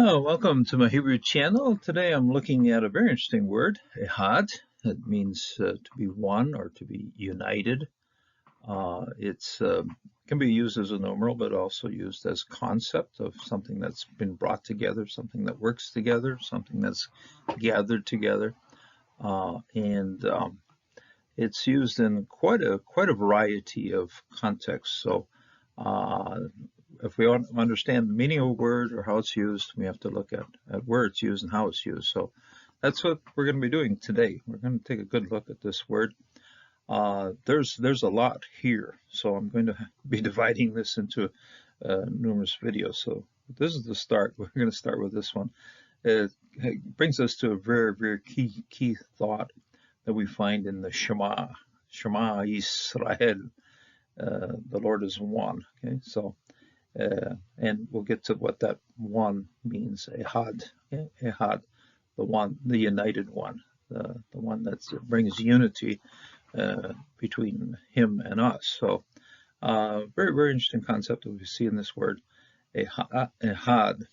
Oh, welcome to my Hebrew channel. Today I'm looking at a very interesting word, ehad. It means to be one or to be united. It's can be used as a numeral, but also used as concept of something that's been brought together, something that works together, something that's gathered together, and it's used in quite a variety of contexts. So. Uh, if we want to understand the meaning of a word or how it's used, we have to look at where it's used and how it's used. So that's what we're going to be doing today. We're going to take a good look at this word. There's a lot here, so I'm going to be dividing this into numerous videos. So this is the start. We're going to start with this one. It brings us to a very key thought that we find in the Shema Yisrael. The Lord is one. Okay, so. And we'll get to what that one means, ehad, ehad, the one, the united one, the one that brings unity between him and us. So very interesting concept that we see in this word, ehad.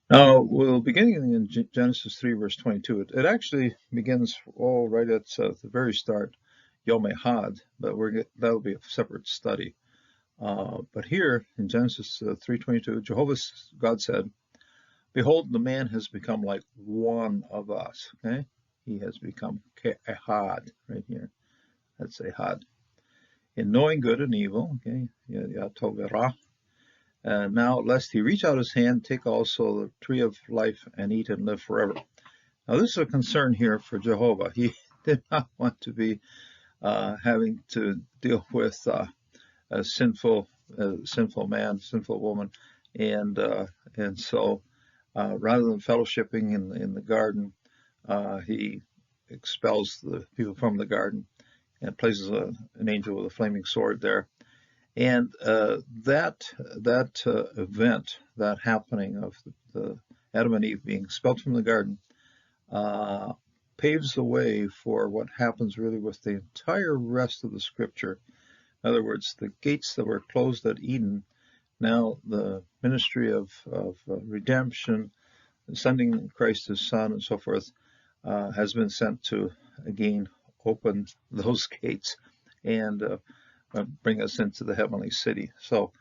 Now, we'll beginning in Genesis 3, verse 22. It actually begins right at the very start, Yom Ehad, but that'll be a separate study. But here in Genesis 3:22, God said, "Behold, the man has become like one of us." Okay, he has become ehad right here. That's ehad in knowing good and evil. Okay, yatovera. Now, lest he reach out his hand, take also the tree of life and eat and live forever. Now, this is a concern here for Jehovah. He did not want to be having to deal with a sinful man, sinful woman, and so rather than fellowshipping in the garden, he expels the people from the garden and places an angel with a flaming sword there. And that event, that happening of the Adam and Eve being expelled from the garden, paves the way for what happens really with the entire rest of the scripture. In other words, the gates that were closed at Eden, now the ministry of redemption, sending Christ his Son and so forth, has been sent to again open those gates and bring us into the heavenly city. So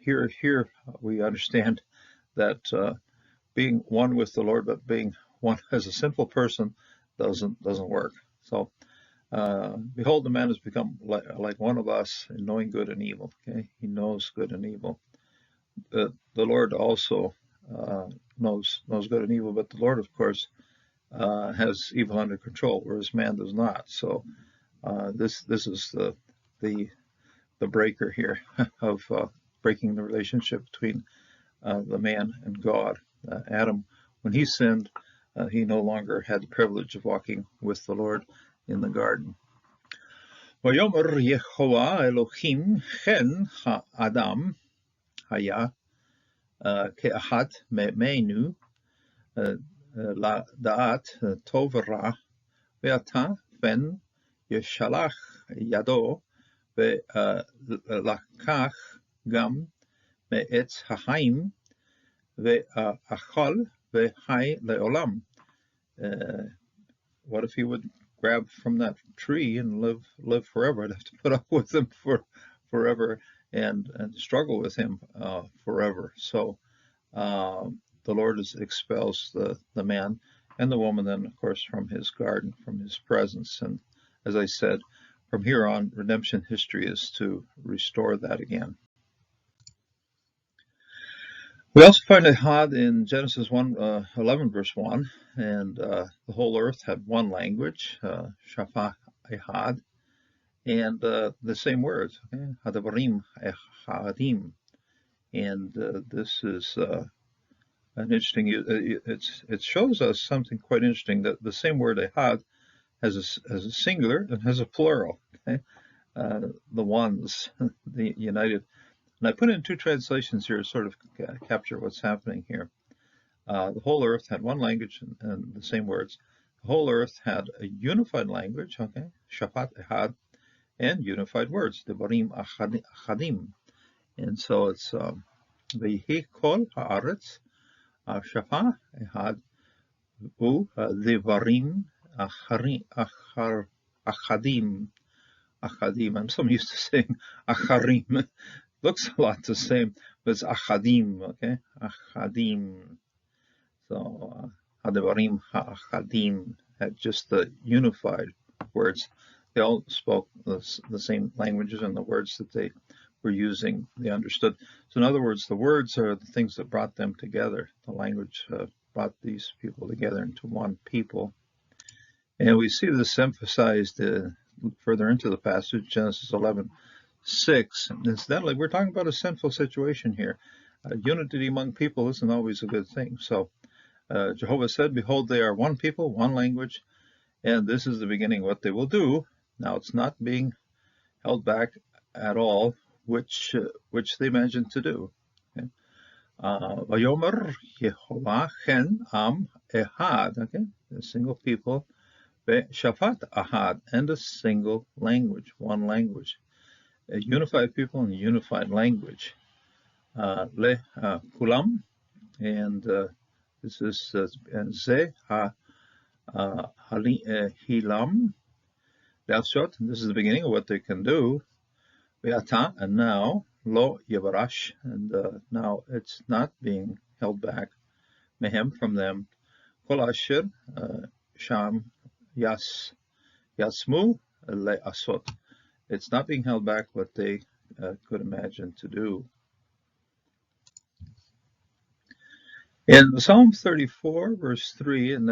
here we understand that being one with the Lord, but being one as a sinful person doesn't work. So behold, the man has become like one of us in knowing good and evil. Okay, he knows good and evil. The Lord also knows good and evil, but the Lord, of course, has evil under control, whereas man does not. So this is the breaker here of breaking the relationship between the man and God. Adam, when he sinned, he no longer had the privilege of walking with the Lord in the garden. ויאמר יהוה אלוהים כן האדם היה כאחד מאיתנו לדעת טוב ורע, ועתה פן ישלח ידו ולקח גם מעץ החיים ואכל וחי לעולם. What if he would grab from that tree and live forever? I'd have to put up with him forever and struggle with him forever. So the Lord expels the man and the woman then, of course, from his garden, from his presence. And as I said, from here on, redemption history is to restore that again. We also find Ehad in Genesis 11, verse 1, and the whole earth had one language, Shapha Ehad, and the same words, okay? Hadabarim Ehadim. And this is an interesting, it shows us something quite interesting, that the same word Ehad has a singular and has a plural, okay? The ones, the united. And I put in two translations here to sort of capture what's happening here. The whole earth had one language and the same words. The whole earth had a unified language, okay, Shaphat Ehad, and unified words, Devarim Achadim. And so it's V'yehi kol haaretz shafa ehad u devarim achadim. I'm so used to saying acharim. Looks a lot the same, but it's achadim, okay? Achadim. So hadevarim ha'achadim had just the unified words. They all spoke the same languages, and the words that they were using, they understood. So in other words, the words are the things that brought them together. The language brought these people together into one people. And we see this emphasized further into the passage, Genesis 11:6. Incidentally, we're talking about a sinful situation here. Unity among people isn't always a good thing. So Jehovah said, behold, they are one people, one language, and this is the beginning of what they will do. Now, it's not being held back at all, which they imagine to do. Vayomer Yehovah chen am ehad, okay, a single people, shafat ahad, and a single language, one language, a unified people and a unified language. Le kulam, and this is ze ha hilam. This is the beginning of what they can do. Ve'ata, and now, lo yevarash, and now it's not being held back. Mehem, from them. Kol asher sham yasmu le'asot. It's not being held back what they could imagine to do. In Psalm 34, verse 3, and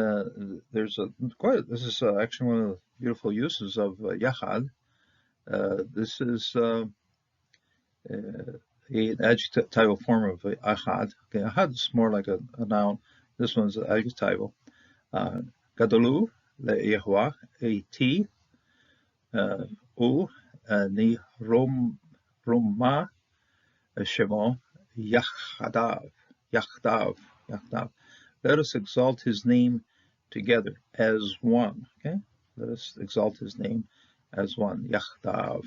this is actually one of the beautiful uses of yachad. This is an adjectival form of ahad. Okay, ahad is more like a noun. This one's an adjectival. Gadolu le'yehovah eti u ni roma shemo yachadav. Let us exalt his name together as one. Okay, let us exalt his name as one. Yachdav.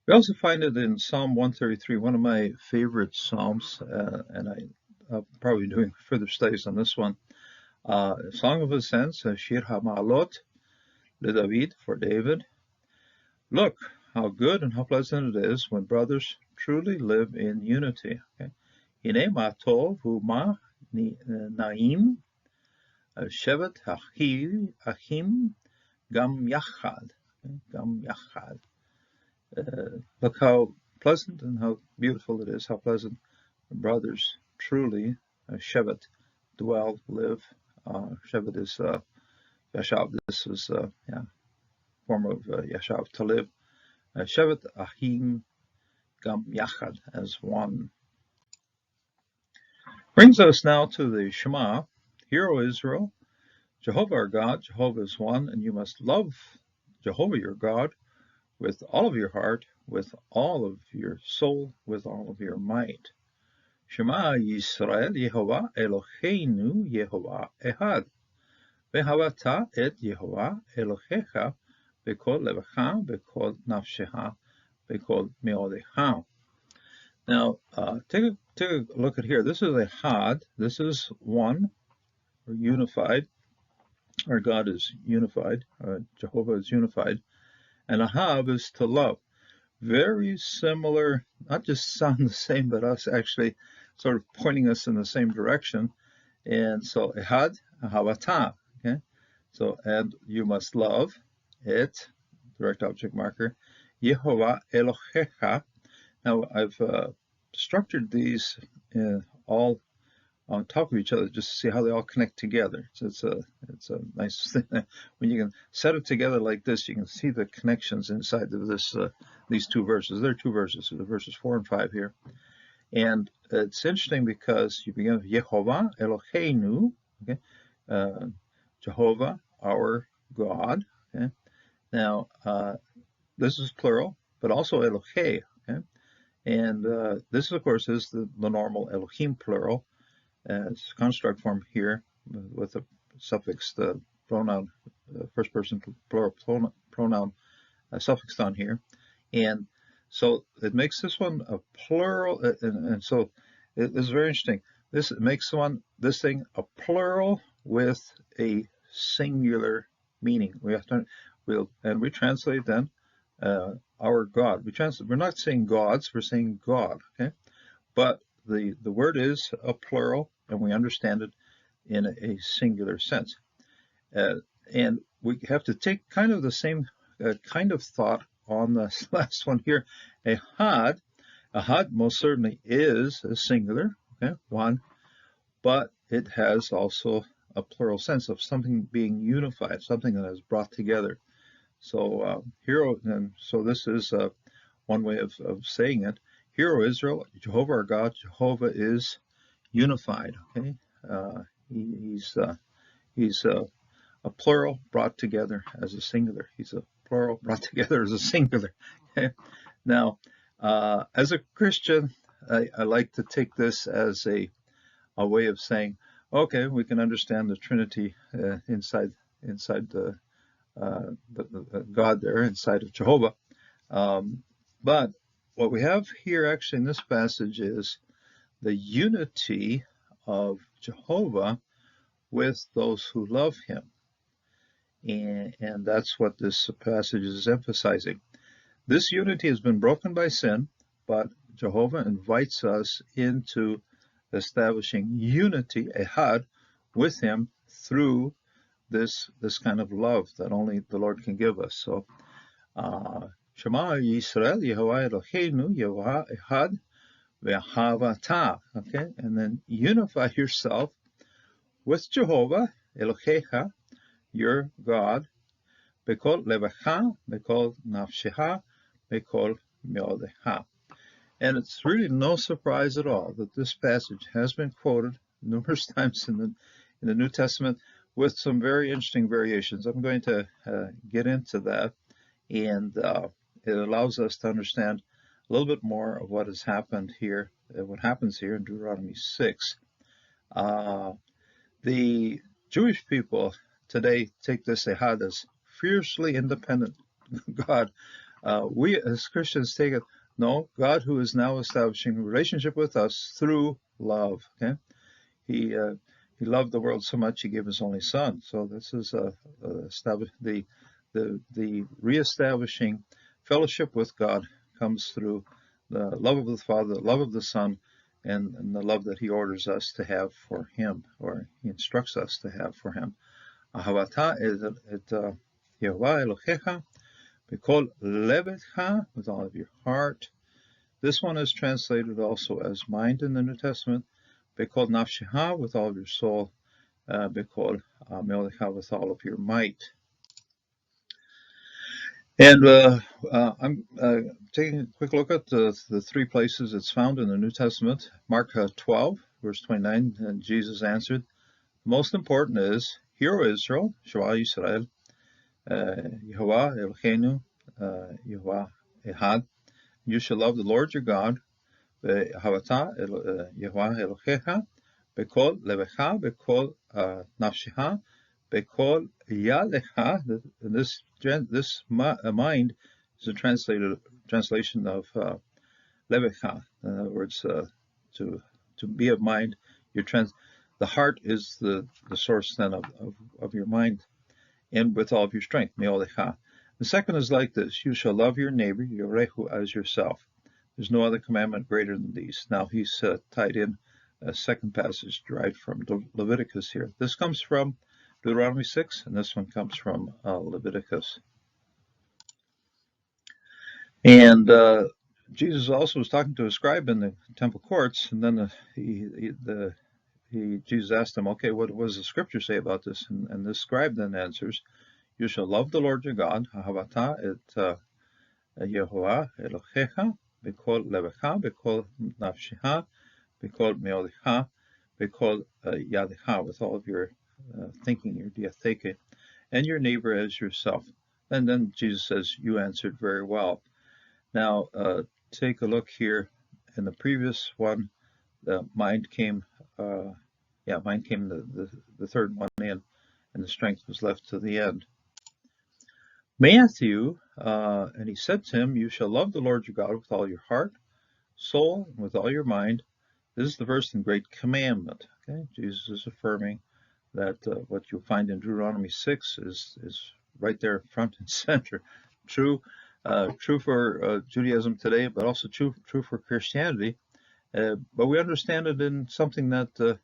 We also find it in Psalm 133, one of my favorite psalms, and I'll probably be doing further studies on this one. Song of Ascents, Shir HaMa'alot, David, for David. Look how good and how pleasant it is when brothers truly live in unity. Okay? Hine ma tov u'ma na'im shevet achim gam yachad. Gam yachad. Look how pleasant and how beautiful it is, how pleasant brothers truly, shevet, dwell, live. Shevet is yashav. This is form of yashav, to live. Shevet achim gam yachad, as one. Brings us now to the Shema. Hear, O Israel, Jehovah our God, Jehovah is one, and you must love Jehovah your God with all of your heart, with all of your soul, with all of your might. Shema Yisrael, Yehovah Eloheinu, Yehovah Ehad. Ve'havata et Yehovah Elohecha b'kol levacha, b'kol nafshecha, b'kol meodecha. Now, take a look at here. This is a had. This is one, or unified. Our God is unified. Jehovah is unified. And ahav is to love. Very similar, not just sound the same, but us actually sort of pointing us in the same direction. And so ehad, ahavata. Okay. So, and you must love it, direct object marker, Yehovah Elohecha. Now, I've structured these all on top of each other just to see how they all connect together. So it's a nice thing. When you can set it together like this, you can see the connections inside of this these two verses. There are two verses, so the verses 4 and 5 here. And it's interesting because you begin with Yehovah Eloheinu, okay, Jehovah, our God. Okay, now this is plural, but also Elohe. Okay, and this, of course, is the normal Elohim plural. It's construct form here with the suffix, the pronoun, first person plural pronoun suffixed on here. And So it makes this one a plural, and so it is very interesting. This makes this thing a plural with a singular meaning. We translate then our God. We're not saying gods, we're saying God. Okay, but the word is a plural, and we understand it in a singular sense. Uh, and we have to take kind of the same kind of thought on this last one here. A had most certainly is a singular, okay, one, but it has also a plural sense of something being unified, something that is brought together. So so this is one way of saying it. Hear, O Israel, Jehovah our God, Jehovah is unified. Okay, he's a plural brought together as a singular. He's a plural brought together as a singular. Okay? Now, as a Christian, I like to take this as a way of saying, okay, we can understand the Trinity inside the God there, inside of Jehovah. But what we have here actually in this passage is the unity of Jehovah with those who love him. And that's what this passage is emphasizing. This unity has been broken by sin, but Jehovah invites us into establishing unity, ehad, with him through this kind of love that only the Lord can give us. So, Shema Yisrael, Yehovah Eloheinu, Yehovah Ehad, Ve'ahavata. Okay, and then unify yourself with Jehovah Elohecha, your God, Bekol levacha, bekol nafshecha, bekol meodecha. And it's really no surprise at all that this passage has been quoted numerous times in the New Testament with some very interesting variations. I'm going to get into that, and it allows us to understand a little bit more of what has happened here, what happens here in Deuteronomy 6. The Jewish people today take this ehad as fiercely independent God. We as Christians take it, no, God who is now establishing a relationship with us through love. Okay, He loved the world so much He gave His only Son. So this is the reestablishing fellowship with God comes through the love of the Father, the love of the Son, and the love that He orders us to have for Him, or He instructs us to have for Him. Ahavata is Yehovah Elohecha, Bekol levetcha, with all of your heart. This one is translated also as mind in the New Testament. Bekol nafshecha, with all of your soul. Bekol meodecha, with all of your might. And I'm taking a quick look at the three places it's found in the New Testament. Mark 12, verse 29, and Jesus answered, the most important is, Hear, O Israel, Shema Yisrael, Yehovah Eloheinu, Yehovah Ehad. You shall love the Lord your God, Yehovah Elohecha, Bekol levecha, Bekol nafshecha, Bekol yadecha. This mind is a translation of levecha. In other words, to be of mind. The heart is the source then of your mind, and with all of your strength. Meodecha. The second is like this: you shall love your neighbor, yorehu, as yourself. There's no other commandment greater than these. Now he's tied in a second passage derived from Leviticus here. This comes from Deuteronomy 6, and this one comes from Leviticus. And Jesus also was talking to a scribe in the temple courts, and then Jesus asked him, okay, what does the scripture say about this? And this scribe then answers, you shall love the Lord your God, Ahavata et Yehovah Elohecha, Bekol levecha, Bekol nafshecha, Bekol meodecha, Bekol yadecha, with all of your thinking, your diatheke, and your neighbor as yourself. And then Jesus says, you answered very well. Now, take a look here. In the previous one, mind came the third one in, and the strength was left to the end. Matthew, and he said to him, "You shall love the Lord your God with all your heart, soul, and with all your mind." This is the first and great commandment. Okay, Jesus is affirming that what you'll find in Deuteronomy 6 is right there front and center. True, true for Judaism today, but also true for Christianity. But we understand it in something that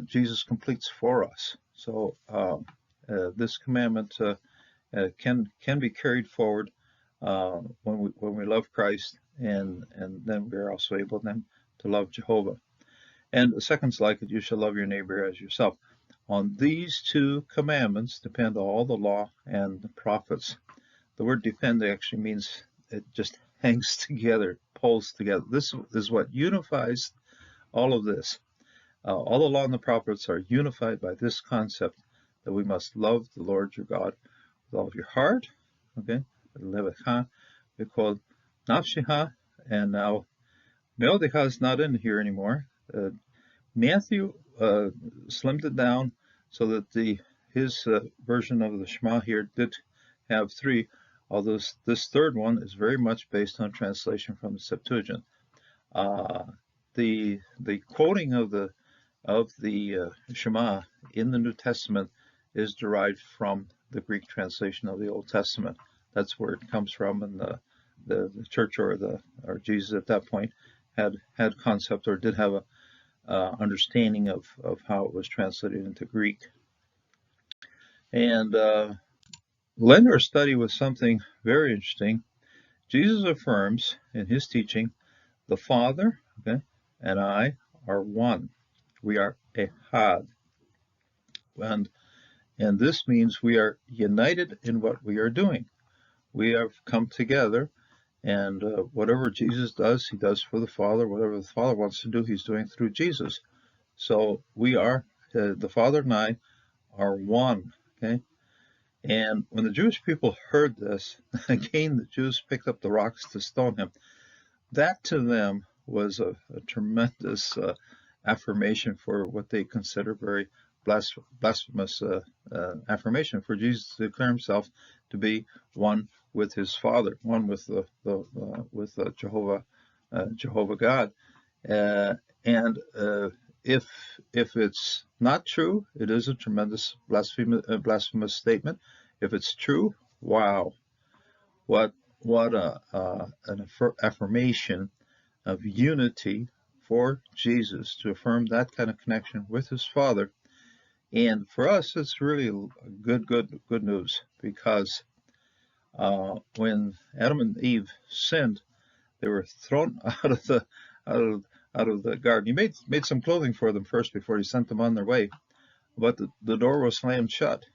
Jesus completes for us. So this commandment can be carried forward when we love Christ, and then we're also able then to love Jehovah. And the second's like it: you shall love your neighbor as yourself. On these two commandments depend all the law and the prophets. The word depend actually means it just hangs together, pulls together. This is what unifies all of this. All the law and the prophets are unified by this concept that we must love the Lord your God with all of your heart. Okay, levacha, we call nafsheha, and now meodecha is not in here anymore. Matthew slimmed it down so that his version of the Shema here did have three, although this third one is very much based on translation from the Septuagint. The quoting of the Shema in the New Testament is derived from the Greek translation of the Old Testament. That's where it comes from, and the church or Jesus at that point had concept or did have a understanding of how it was translated into Greek. And lend our study with something very interesting. Jesus affirms in his teaching, the Father, okay, and I are one. We are ehad. And this means we are united in what we are doing. We have come together, and whatever Jesus does, he does for the Father. Whatever the Father wants to do, he's doing through Jesus. So we are, the Father and I are one, okay? And when the Jewish people heard this, again, the Jews picked up the rocks to stone him. That to them was a tremendous affirmation for what they consider very blasphemous affirmation for Jesus to declare himself to be one with his Father, one with Jehovah God. And if it's not true, it is a tremendous blasphemous statement. If it's true, wow, what an affirmation of unity for Jesus to affirm that kind of connection with his Father. And for us, it's really good news, because when Adam and Eve sinned, they were thrown out of the garden. He made some clothing for them first before he sent them on their way, but the door was slammed shut.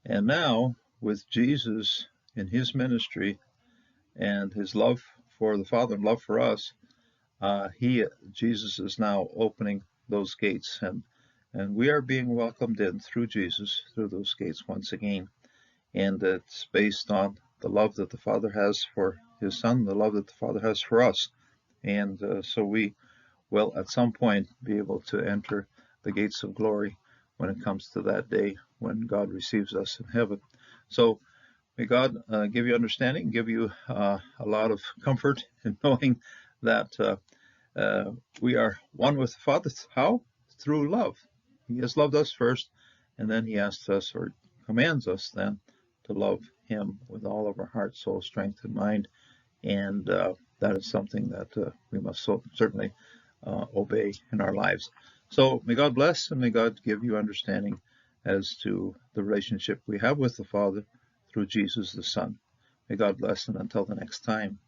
And now, with Jesus in his ministry and his love for the Father and love for us, Jesus is now opening those gates, and we are being welcomed in through Jesus through those gates once again. And it's based on the love that the Father has for his Son, the love that the Father has for us. And so we will at some point be able to enter the gates of glory when it comes to that day when God receives us in heaven. So may God give you understanding, give you a lot of comfort in knowing that we are one with the Father. How? Through love. He has loved us first, and then he asks us, or commands us then, to love him with all of our heart, soul, strength, and mind. And that is something that we must certainly obey in our lives. So may God bless, and may God give you understanding as to the relationship we have with the Father through Jesus the Son. May God bless, and until the next time.